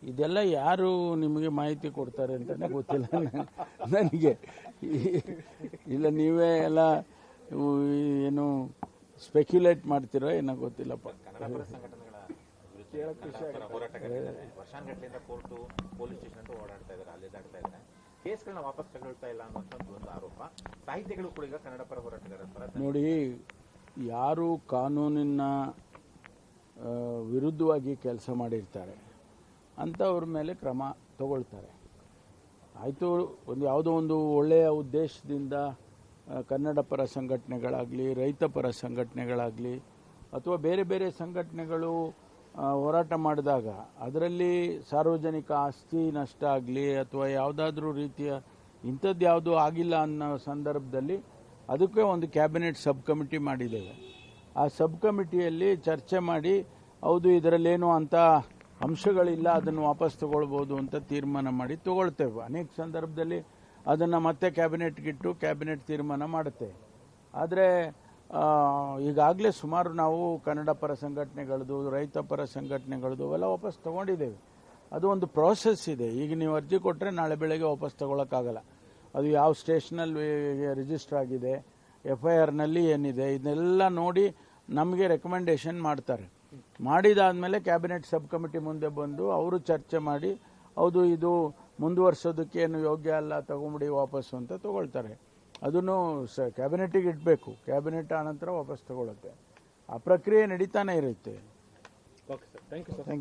ಇದೆಲ್ಲ ಯಾರು ನಿಮಗೆ ಮಾಹಿತಿ ಕೊಡ್ತಾರೆ ಅಂತಾನೆ ಗೊತ್ತಿಲ್ಲ ನನಗೆ. ಇಲ್ಲ ನೀವೇ ಎಲ್ಲ ಏನು ಸ್ಪೆಕ್ಯುಲೇಟ್ ಮಾಡ್ತಿರೋ ಏನೋ ಗೊತ್ತಿಲ್ಲಪ್ಪ. ವರ್ಷಾನುಗಟ್ಟಲೆಯಿಂದ ಕೋರ್ಟು ಪೊಲೀಸ್ ಸ್ಟೇಷನ್ ಓಡಾಡ್ತಾ ಇದ್ದಾರೆ, ಅಲ್ಲಿದಾಡ್ತಾ ಇದ್ದಾರೆ, ಕೇಸ್ಗಳನ್ನ ವಾಪಸ್ ತಗೊಳ್ತಾ ಇಲ್ಲ ಅನ್ನುವಂಥದ್ದು ಒಂದು ಆರೋಪ. ಸಾಹಿತಿಗಳು ಕೂಡ ಈಗ ಕನ್ನಡ ಪರ ಹೋರಾಟಗಾರರ ನೋಡಿ, ಯಾರು ಕಾನೂನಿನ ವಿರುದ್ಧವಾಗಿ ಕೆಲಸ ಮಾಡಿರ್ತಾರೆ ಅಂಥವ್ರ ಮೇಲೆ ಕ್ರಮ ತಗೊಳ್ತಾರೆ. ಆಯಿತು, ಯಾವುದೋ ಒಂದು ಒಳ್ಳೆಯ ಉದ್ದೇಶದಿಂದ ಕನ್ನಡ ಪರ ಸಂಘಟನೆಗಳಾಗಲಿ, ರೈತ ಪರ ಸಂಘಟನೆಗಳಾಗಲಿ ಅಥವಾ ಬೇರೆ ಬೇರೆ ಸಂಘಟನೆಗಳು ಹೋರಾಟ ಮಾಡಿದಾಗ ಅದರಲ್ಲಿ ಸಾರ್ವಜನಿಕ ಆಸ್ತಿ ನಷ್ಟ ಆಗಲಿ ಅಥವಾ ಯಾವುದಾದ್ರೂ ರೀತಿಯ ಇಂಥದ್ದು ಯಾವುದೂ ಆಗಿಲ್ಲ ಅನ್ನೋ ಸಂದರ್ಭದಲ್ಲಿ ಅದಕ್ಕೆ ಒಂದು ಕ್ಯಾಬಿನೆಟ್ ಸಬ್ ಕಮಿಟಿ ಮಾಡಿದ್ದೇವೆ. ಆ ಸಬ್ ಕಮಿಟಿಯಲ್ಲಿ ಚರ್ಚೆ ಮಾಡಿ ಹೌದು ಇದರಲ್ಲೇನು ಅಂತ ಅಂಶಗಳಿಲ್ಲ, ಅದನ್ನು ವಾಪಸ್ ತಗೊಳ್ಬೋದು ಅಂತ ತೀರ್ಮಾನ ಮಾಡಿ ತಗೊಳ್ತೇವೆ. ಅನೇಕ ಸಂದರ್ಭದಲ್ಲಿ ಅದನ್ನು ಮತ್ತೆ ಕ್ಯಾಬಿನೆಟ್ಗಿಟ್ಟು ಕ್ಯಾಬಿನೆಟ್ ತೀರ್ಮಾನ ಮಾಡುತ್ತೆ. ಆದರೆ ಈಗಾಗಲೇ ಸುಮಾರು ನಾವು ಕನ್ನಡ ಪರ ಸಂಘಟನೆಗಳದು, ರೈತ ಪರ ಸಂಘಟನೆಗಳದು ಅವೆಲ್ಲ ವಾಪಸ್ ತಗೊಂಡಿದ್ದೇವೆ. ಅದು ಒಂದು ಪ್ರೋಸೆಸ್ ಇದೆ. ಈಗ ನೀವು ಅರ್ಜಿ ಕೊಟ್ಟರೆ ನಾಳೆ ಬೆಳಗ್ಗೆ ವಾಪಸ್ ತಗೊಳಕ್ಕಾಗಲ್ಲ. ಅದು ಯಾವ ಸ್ಟೇಷನಲ್ಲಿ ರಿಜಿಸ್ಟರ್ ಆಗಿದೆ, FIRನಲ್ಲಿ ಏನಿದೆ, ಇದನ್ನೆಲ್ಲ ನೋಡಿ ನಮಗೆ ರೆಕಮೆಂಡೇಶನ್ ಮಾಡ್ತಾರೆ. ಮಾಡಿದಾದ್ಮೇಲೆ ಕ್ಯಾಬಿನೆಟ್ ಸಬ್ ಕಮಿಟಿ ಮುಂದೆ ಬಂದು ಅವರು ಚರ್ಚೆ ಮಾಡಿ ಹೌದು ಇದು ಮುಂದುವರ್ಸೋದಕ್ಕೆ ಏನು ಯೋಗ್ಯ ಅಲ್ಲ, ತಗೊಂಬಿಡಿ ವಾಪಸ್ಸು ಅಂತ ತಗೊಳ್ತಾರೆ. ಅದನ್ನು ಕ್ಯಾಬಿನೆಟಿಗೆ ಇಡಬೇಕು. ಕ್ಯಾಬಿನೆಟ್ ಆನಂತರ ವಾಪಸ್ ತಗೊಳುತ್ತೆ. ಆ ಪ್ರಕ್ರಿಯೆ ನಡೀತಾನೆ ಇರುತ್ತೆ. Okay sir, thank you sir.